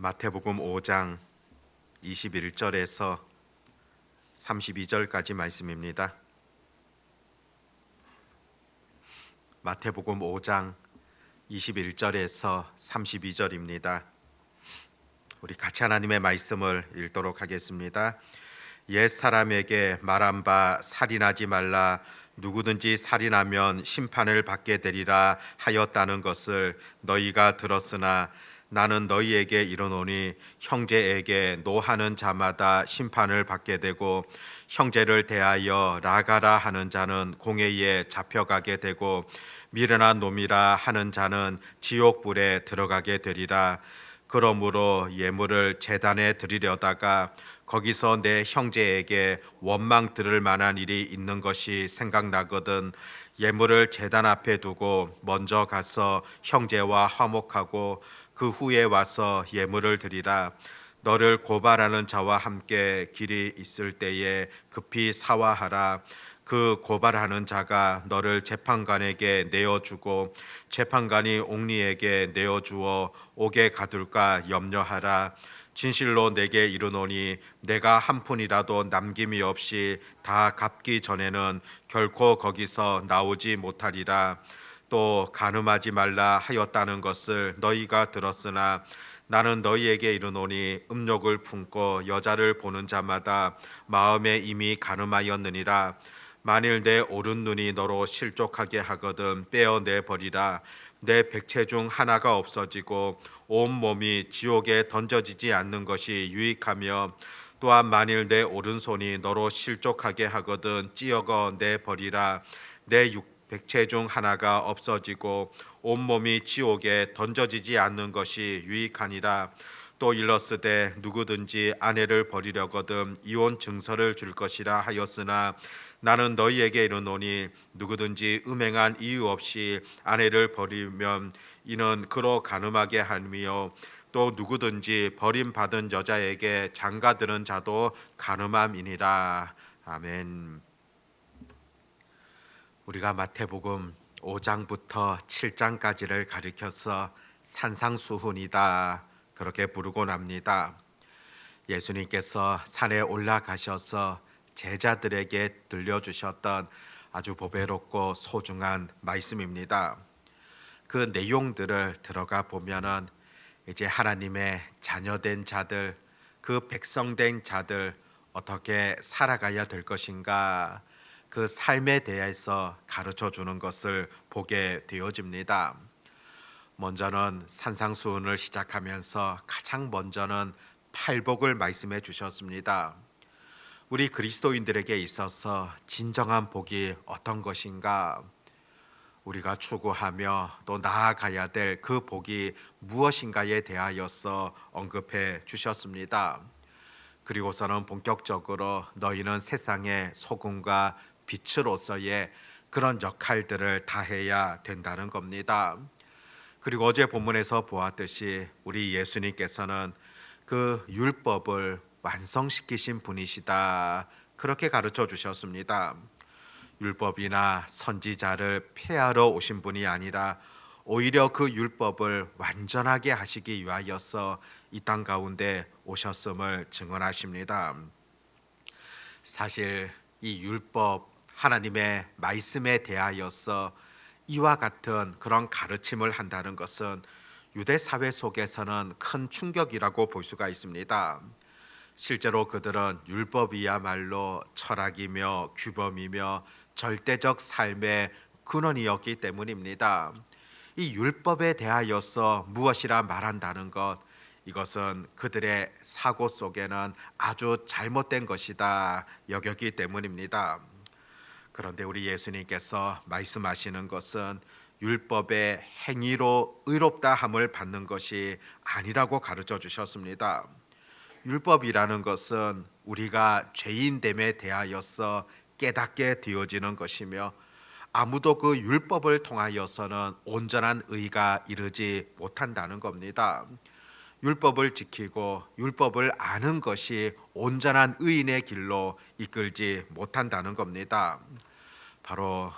마태복음 5장 21절에서 32절까지 말씀입니다. 마태복음 5장 21절에서 32절입니다. 우리 같이 하나님의 말씀을 읽도록 하겠습니다. 옛 사람에게 말한 바 살인하지 말라, 누구든지 살인하면 심판을 받게 되리라 하였다는 것을 너희가 들었으나 나는 너희에게 이르노니 형제에게 노하는 자마다 심판을 받게 되고 형제를 대하여 나가라 하는 자는 공회에 잡혀가게 되고 미련한 놈이라 하는 자는 지옥불에 들어가게 되리라. 그러므로 예물을 제단에 드리려다가 거기서 내 형제에게 원망 들을 만한 일이 있는 것이 생각나거든 예물을 제단 앞에 두고 먼저 가서 형제와 화목하고 그 후에 와서 예물을 드리라. 너를 고발하는 자와 함께 길이 있을 때에 급히 사화하라. 그 고발하는 자가 너를 재판관에게 내어주고 재판관이 옥리에게 내어주어 옥에 가둘까 염려하라. 진실로 내게 이르노니 내가 한 푼이라도 남김이 없이 다 갚기 전에는 결코 거기서 나오지 못하리라. 또 간음하지 말라 하였다는 것을 너희가 들었으나 나는 너희에게 이르노니 음욕을 품고 여자를 보는 자마다 마음에 이미 간음하였느니라. 만일 내 오른 눈이 너로 실족하게 하거든 빼어내 버리라. 내 백체 중 하나가 없어지고 온 몸이 지옥에 던져지지 않는 것이 유익하며 또한 만일 내 오른손이 너로 실족하게 하거든 찌어거 내 버리라. 내 백체 중 하나가 없어지고 온몸이 지옥에 던져지지 않는 것이 유익하니라. 또 일렀으되 누구든지 아내를 버리려거든 이혼 증서를 줄 것이라 하였으나 나는 너희에게 이르노니 누구든지 음행한 이유 없이 아내를 버리면 이는 그로 간음하게 함이요 또 누구든지 버림받은 여자에게 장가드는 자도 간음함이니라. 아멘. 우리가 마태복음 5장부터 7장까지를 가리켜서 산상수훈이다 그렇게 부르곤 합니다. 예수님께서 산에 올라가셔서 제자들에게 들려주셨던 아주 보배롭고 소중한 말씀입니다. 그 내용들을 들어가 보면은 이제 하나님의 자녀된 자들, 그 백성된 자들 어떻게 살아가야 될 것인가, 그 삶에 대해서 가르쳐 주는 것을 보게 되어집니다. 먼저는 산상수훈을 시작하면서 가장 먼저는 팔복을 말씀해 주셨습니다. 우리 그리스도인들에게 있어서 진정한 복이 어떤 것인가, 우리가 추구하며 또 나아가야 될 그 복이 무엇인가에 대하여서 언급해 주셨습니다. 그리고서는 본격적으로 너희는 세상의 소금과 빛으로서의 그런 역할들을 다해야 된다는 겁니다. 그리고 어제 본문에서 보았듯이 우리 예수님께서는 그 율법을 완성시키신 분이시다 그렇게 가르쳐 주셨습니다. 율법이나 선지자를 폐하러 오신 분이 아니라 오히려 그 율법을 완전하게 하시기 위하여서 이 땅 가운데 오셨음을 증언하십니다. 사실 이 율법, 하나님의 말씀에 대하여서 이와 같은 그런 가르침을 한다는 것은 유대 사회 속에서는 큰 충격이라고 볼 수가 있습니다. 실제로 그들은 율법이야말로 철학이며 규범이며 절대적 삶의 근원이었기 때문입니다. 이 율법에 대하여서 무엇이라 말한다는 것, 이것은 그들의 사고 속에는 아주 잘못된 것이다 여겼기 때문입니다. 그런데 우리 예수님께서 말씀하시는 것은 율법의 행위로 의롭다 함을 받는 것이 아니라고 가르쳐 주셨습니다. 율법이라는 것은 우리가 죄인됨에 대하여서 깨닫게 되어지는 것이며 아무도 그 율법을 통하여서는 온전한 의가 이르지 못한다는 겁니다. 율법을 지키고 율법을 아는 것이 온전한 의인의 길로 이끌지 못한다는 겁니다. 바로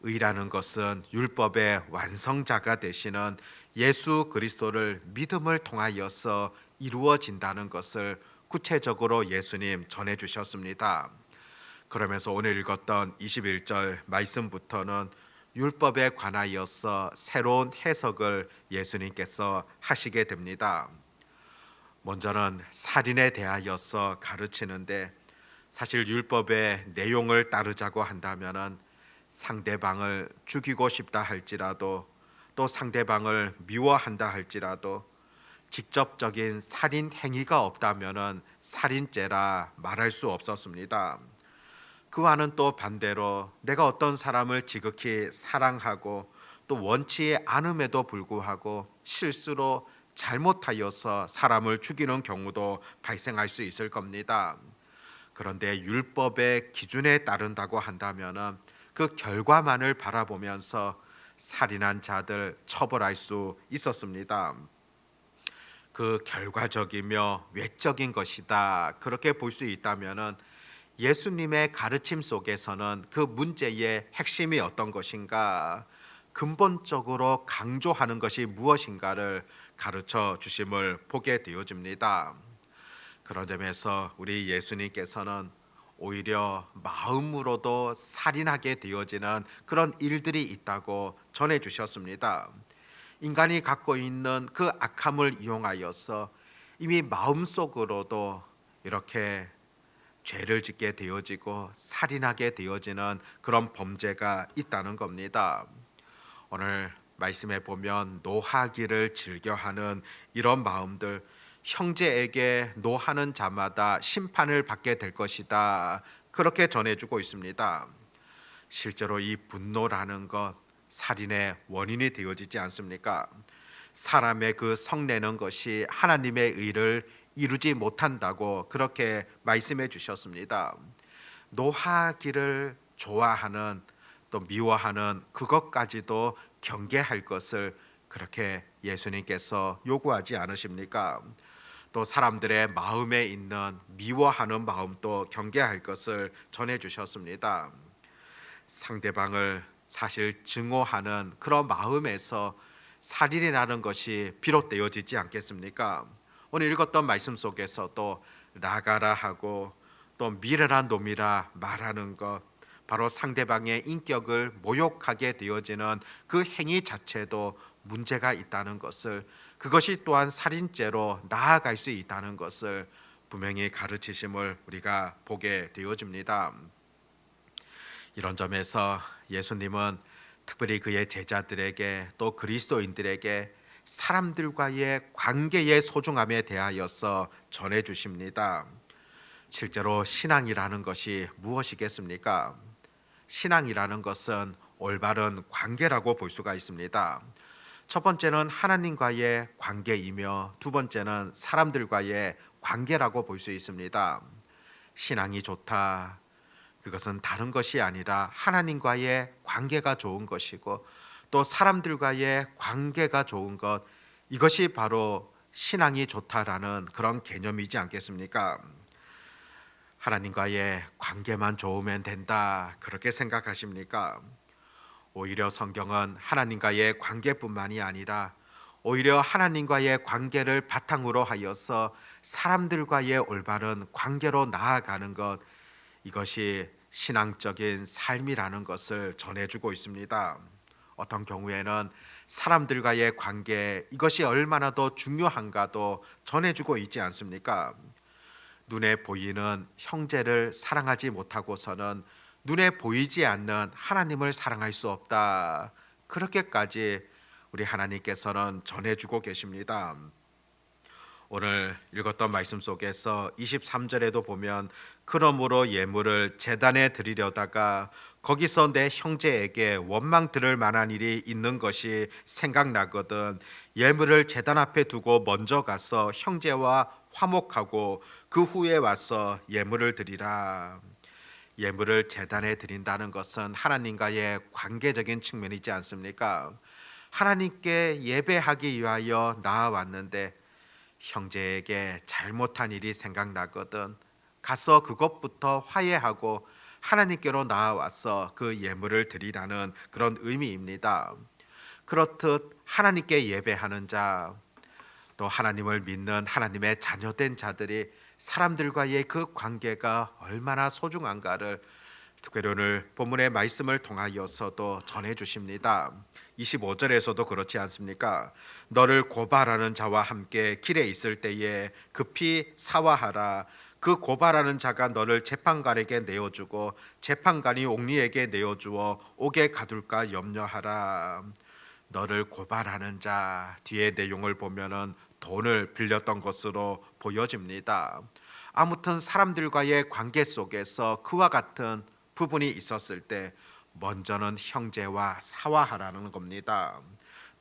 의라는 것은 율법의 완성자가 되시는 예수 그리스도를 믿음을 통하여서 이루어진다는 것을 구체적으로 예수님 전해 주셨습니다. 그러면서 오늘 읽었던 21절 말씀부터는 율법에 관하여서 새로운 해석을 예수님께서 하시게 됩니다. 먼저는 살인에 대하여서 가르치는데, 사실 율법의 내용을 따르자고 한다면은 상대방을 죽이고 싶다 할지라도, 또 상대방을 미워한다 할지라도 직접적인 살인 행위가 없다면은 살인죄라 말할 수 없었습니다. 그와는 또 반대로 내가 어떤 사람을 지극히 사랑하고 또 원치 않음에도 불구하고 실수로 잘못하여서 사람을 죽이는 경우도 발생할 수 있을 겁니다. 그런데 율법의 기준에 따른다고 한다면 그 결과만을 바라보면서 살인한 자들 처벌할 수 있었습니다. 그 결과적이며 외적인 것이다, 그렇게 볼 수 있다면 예수님의 가르침 속에서는 그 문제의 핵심이 어떤 것인가, 근본적으로 강조하는 것이 무엇인가를 가르쳐 주심을 보게 되어집니다. 그런 점에서 우리 예수님께서는 오히려 마음으로도 살인하게 되어지는 그런 일들이 있다고 전해 주셨습니다. 인간이 갖고 있는 그 악함을 이용하여서 이미 마음속으로도 이렇게 죄를 짓게 되어지고 살인하게 되어지는 그런 범죄가 있다는 겁니다. 오늘 말씀에 보면 노하기를 즐겨하는 이런 마음들, 형제에게 노하는 자마다 심판을 받게 될 것이다, 그렇게 전해주고 있습니다. 실제로 이 분노라는 것 살인의 원인이 되어지지 않습니까? 사람의 그 성내는 것이 하나님의 의를 이루지 못한다고 그렇게 말씀해 주셨습니다. 노하기를 좋아하는 또 미워하는 그것까지도 경계할 것을 그렇게 예수님께서 요구하지 않으십니까? 또 사람들의 마음에 있는 미워하는 마음도 경계할 것을 전해 주셨습니다. 상대방을 사실 증오하는 그런 마음에서 살인이 나는 것이 비롯되어지지 않겠습니까? 오늘 읽었던 말씀 속에서도 나가라 하고 또 미련한 놈이라 말하는 것, 바로 상대방의 인격을 모욕하게 되어지는 그 행위 자체도 문제가 있다는 것을, 그것이 또한 살인죄로 나아갈 수 있다는 것을 분명히 가르치심을 우리가 보게 되어집니다. 이런 점에서 예수님은 특별히 그의 제자들에게 또 그리스도인들에게 사람들과의 관계의 소중함에 대하여서 전해 주십니다. 실제로 신앙이라는 것이 무엇이겠습니까? 신앙이라는 것은 올바른 관계라고 볼 수가 있습니다. 첫 번째는 하나님과의 관계이며 두 번째는 사람들과의 관계라고 볼 수 있습니다. 신앙이 좋다, 그것은 다른 것이 아니라 하나님과의 관계가 좋은 것이고 또 사람들과의 관계가 좋은 것, 이것이 바로 신앙이 좋다라는 그런 개념이지 않겠습니까? 하나님과의 관계만 좋으면 된다, 그렇게 생각하십니까? 오히려 성경은 하나님과의 관계뿐만이 아니라 오히려 하나님과의 관계를 바탕으로 하여서 사람들과의 올바른 관계로 나아가는 것, 이것이 신앙적인 삶이라는 것을 전해주고 있습니다. 어떤 경우에는 사람들과의 관계, 이것이 얼마나 더 중요한가도 전해주고 있지 않습니까? 눈에 보이는 형제를 사랑하지 못하고서는 눈에 보이지 않는 하나님을 사랑할 수 없다, 그렇게까지 우리 하나님께서는 전해주고 계십니다. 오늘 읽었던 말씀 속에서 23절에도 보면 그러므로 예물을 제단에 드리려다가 거기서 내 형제에게 원망 들을 만한 일이 있는 것이 생각나거든 예물을 제단 앞에 두고 먼저 가서 형제와 화목하고 그 후에 와서 예물을 드리라. 예물을 제단에 드린다는 것은 하나님과의 관계적인 측면이지 않습니까? 하나님께 예배하기 위하여 나아왔는데 형제에게 잘못한 일이 생각나거든 가서 그것부터 화해하고 하나님께로 나아와서 그 예물을 드리라는 그런 의미입니다. 그렇듯 하나님께 예배하는 자, 또 하나님을 믿는 하나님의 자녀된 자들이 사람들과의 그 관계가 얼마나 소중한가를 특별히 오늘 본문의 말씀을 통하여서도 전해 주십니다. 25절에서도 그렇지 않습니까? 너를 고발하는 자와 함께 길에 있을 때에 급히 사화하라. 그 고발하는 자가 너를 재판관에게 내어주고 재판관이 옥리에게 내어주어 옥에 가둘까 염려하라. 너를 고발하는 자, 뒤의 내용을 보면은 돈을 빌렸던 것으로 보여집니다. 아무튼 사람들과의 관계 속에서 그와 같은 부분이 있었을 때 먼저는 형제와 사화하라는 겁니다.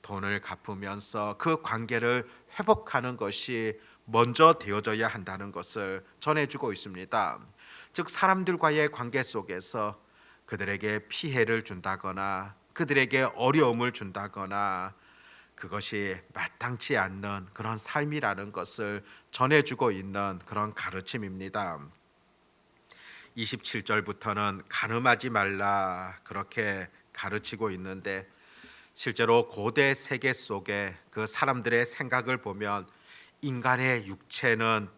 돈을 갚으면서 그 관계를 회복하는 것이 먼저 되어져야 한다는 것을 전해주고 있습니다. 즉 사람들과의 관계 속에서 그들에게 피해를 준다거나 그들에게 어려움을 준다거나 그것이 마땅치 않는 그런 삶이라는 것을 전해주고 있는 그런 가르침입니다. 27절부터는 간음하지 말라 그렇게 가르치고 있는데 실제로 고대 세계 속에 그 사람들의 생각을 보면 인간의 육체는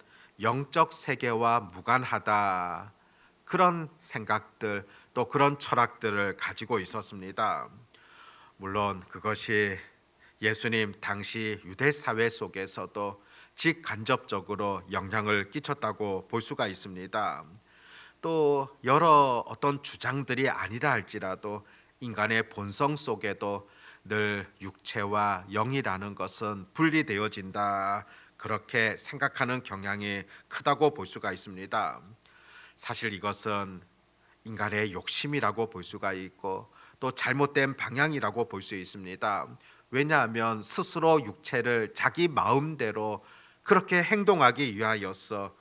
영적 세계와 무관하다 그런 생각들 또 그런 철학들을 가지고 있었습니다. 물론 그것이 예수님 당시 유대 사회 속에서도 직간접적으로 영향을 끼쳤다고 볼 수가 있습니다. 또 여러 어떤 주장들이 아니라 할지라도 인간의 본성 속에도 늘 육체와 영이라는 것은 분리되어진다 그렇게 생각하는 경향이 크다고 볼 수가 있습니다. 사실 이것은 인간의 욕심이라고 볼 수가 있고 또 잘못된 방향이라고 볼 수 있습니다. 왜냐하면 스스로 육체를 자기 마음대로 그렇게 행동하기 위하여서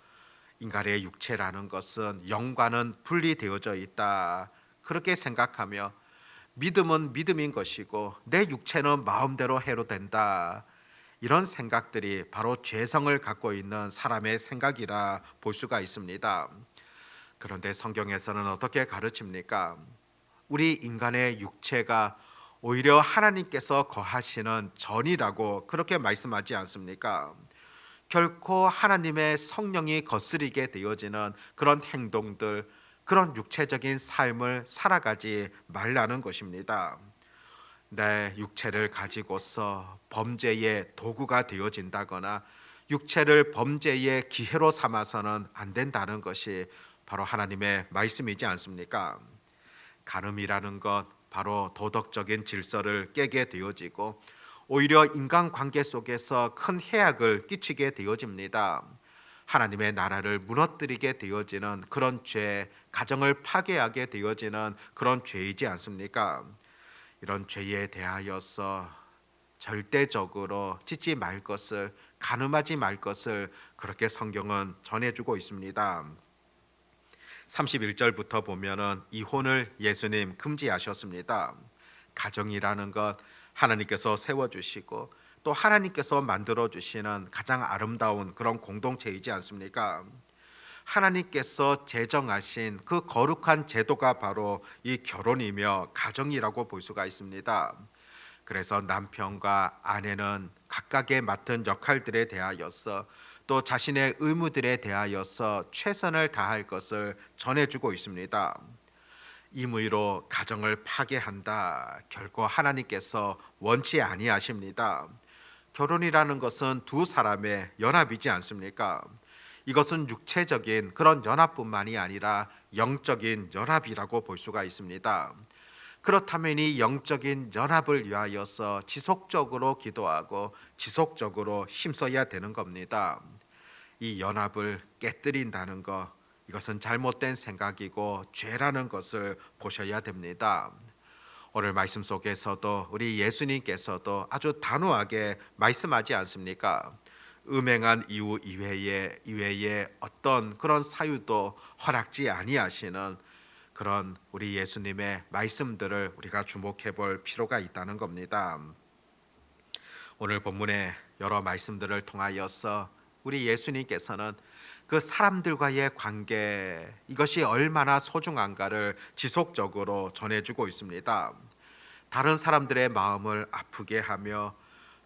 인간의 육체라는 것은 영과는 분리되어져 있다 그렇게 생각하며 믿음은 믿음인 것이고 내 육체는 마음대로 해도 된다 이런 생각들이 바로 죄성을 갖고 있는 사람의 생각이라 볼 수가 있습니다. 그런데 성경에서는 어떻게 가르칩니까? 우리 인간의 육체가 오히려 하나님께서 거하시는 전이라고 그렇게 말씀하지 않습니까? 결코 하나님의 성령이 거스리게 되어지는 그런 행동들, 그런 육체적인 삶을 살아가지 말라는 것입니다. 내 육체를 가지고서 범죄의 도구가 되어진다거나 육체를 범죄의 기회로 삼아서는 안 된다는 것이 바로 하나님의 말씀이지 않습니까? 간음이라는 것 바로 도덕적인 질서를 깨게 되어지고 오히려 인간관계 속에서 큰 해악을 끼치게 되어집니다. 하나님의 나라를 무너뜨리게 되어지는 그런 죄, 가정을 파괴하게 되어지는 그런 죄이지 않습니까? 이런 죄에 대하여서 절대적으로 짓지 말 것을, 간음하지 말 것을 그렇게 성경은 전해주고 있습니다. 31절부터 보면은 이혼을 예수님 금지하셨습니다. 가정이라는 것 하나님께서 세워주시고 또 하나님께서 만들어주시는 가장 아름다운 그런 공동체이지 않습니까? 하나님께서 제정하신 그 거룩한 제도가 바로 이 결혼이며 가정이라고 볼 수가 있습니다. 그래서 남편과 아내는 각각의 맡은 역할들에 대하여서 또 자신의 의무들에 대하여서 최선을 다할 것을 전해주고 있습니다. 임의로 가정을 파괴한다. 결코 하나님께서 원치 아니하십니다. 결혼이라는 것은 두 사람의 연합이지 않습니까? 이것은 육체적인 그런 연합뿐만이 아니라 영적인 연합이라고 볼 수가 있습니다. 그렇다면 이 영적인 연합을 위하여서 지속적으로 기도하고 지속적으로 힘써야 되는 겁니다. 이 연합을 깨뜨린다는 것 이것은 잘못된 생각이고 죄라는 것을 보셔야 됩니다. 오늘 말씀 속에서도 우리 예수님께서도 아주 단호하게 말씀하지 않습니까? 음행한 이유 이외에 어떤 그런 사유도 허락지 아니하시는 그런 우리 예수님의 말씀들을 우리가 주목해 볼 필요가 있다는 겁니다. 오늘 본문의 여러 말씀들을 통하여서 우리 예수님께서는 그 사람들과의 관계 이것이 얼마나 소중한가를 지속적으로 전해주고 있습니다. 다른 사람들의 마음을 아프게 하며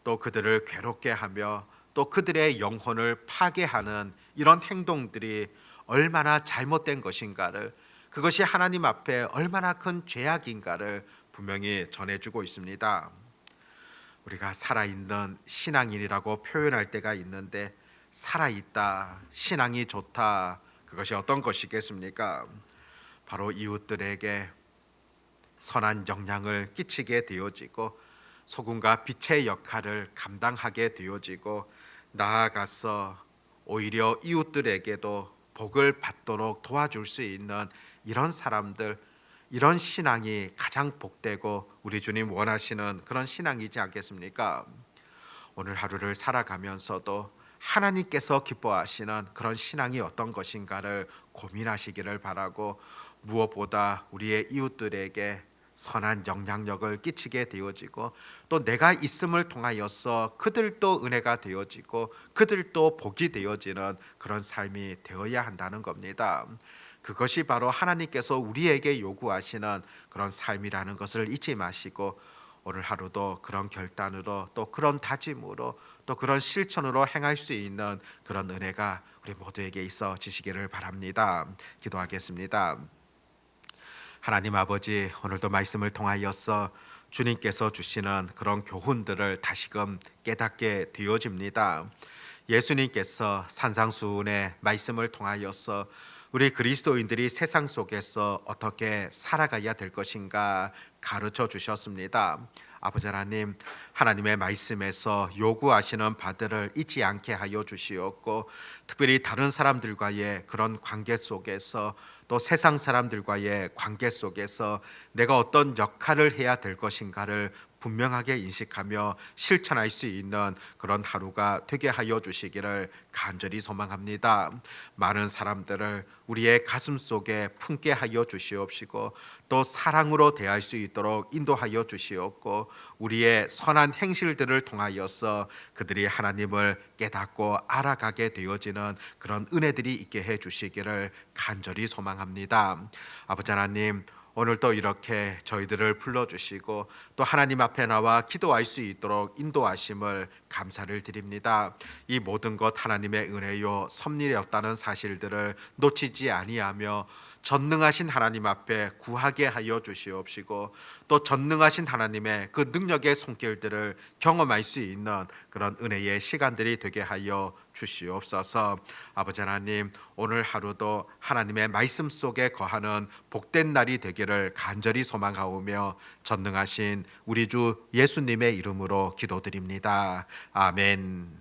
또 그들을 괴롭게 하며 또 그들의 영혼을 파괴하는 이런 행동들이 얼마나 잘못된 것인가를, 그것이 하나님 앞에 얼마나 큰 죄악인가를 분명히 전해주고 있습니다. 우리가 살아있는 신앙인이라고 표현할 때가 있는데, 살아있다, 신앙이 좋다, 그것이 어떤 것이겠습니까? 바로 이웃들에게 선한 영향을 끼치게 되어지고 소금과 빛의 역할을 감당하게 되어지고, 나아가서 오히려 이웃들에게도 복을 받도록 도와줄 수 있는 이런 사람들, 이런 신앙이 가장 복되고 우리 주님 원하시는 그런 신앙이지 않겠습니까? 오늘 하루를 살아가면서도 하나님께서 기뻐하시는 그런 신앙이 어떤 것인가를 고민하시기를 바라고, 무엇보다 우리의 이웃들에게 선한 영향력을 끼치게 되어지고 또 내가 있음을 통하여서 그들도 은혜가 되어지고 그들도 복이 되어지는 그런 삶이 되어야 한다는 겁니다. 그것이 바로 하나님께서 우리에게 요구하시는 그런 삶이라는 것을 잊지 마시고, 오늘 하루도 그런 결단으로 또 그런 다짐으로 또 그런 실천으로 행할 수 있는 그런 은혜가 우리 모두에게 있어지시기를 바랍니다. 기도하겠습니다. 하나님 아버지, 오늘도 말씀을 통하여서 주님께서 주시는 그런 교훈들을 다시금 깨닫게 되어집니다. 예수님께서 산상수훈의 말씀을 통하여서 우리 그리스도인들이 세상 속에서 어떻게 살아가야 될 것인가 가르쳐 주셨습니다. 아버지 하나님, 하나님의 말씀에서 요구하시는 바들을 잊지 않게 하여 주시옵고, 특별히 다른 사람들과의 그런 관계 속에서 또 세상 사람들과의 관계 속에서 내가 어떤 역할을 해야 될 것인가를 분명하게 인식하며 실천할 수 있는 그런 하루가 되게 하여 주시기를 간절히 소망합니다. 많은 사람들을 우리의 가슴 속에 품게 하여 주시옵시고 또 사랑으로 대할 수 있도록 인도하여 주시옵고, 우리의 선한 행실들을 통하여서 그들이 하나님을 깨닫고 알아가게 되어지는 그런 은혜들이 있게 해 주시기를 간절히 소망합니다. 아버지 하나님, 오늘도 이렇게 저희들을 불러주시고 또 하나님 앞에 나와 기도할 수 있도록 인도하심을 감사를 드립니다. 이 모든 것 하나님의 은혜요 섭리였다는 사실들을 놓치지 아니하며 전능하신 하나님 앞에 구하게 하여 주시옵시고, 또 전능하신 하나님의 그 능력의 손길들을 경험할 수 있는 그런 은혜의 시간들이 되게 하여 주시옵소서. 아버지 하나님, 오늘 하루도 하나님의 말씀 속에 거하는 복된 날이 되기를 간절히 소망하오며 전능하신 우리 주 예수님의 이름으로 기도드립니다. 아멘.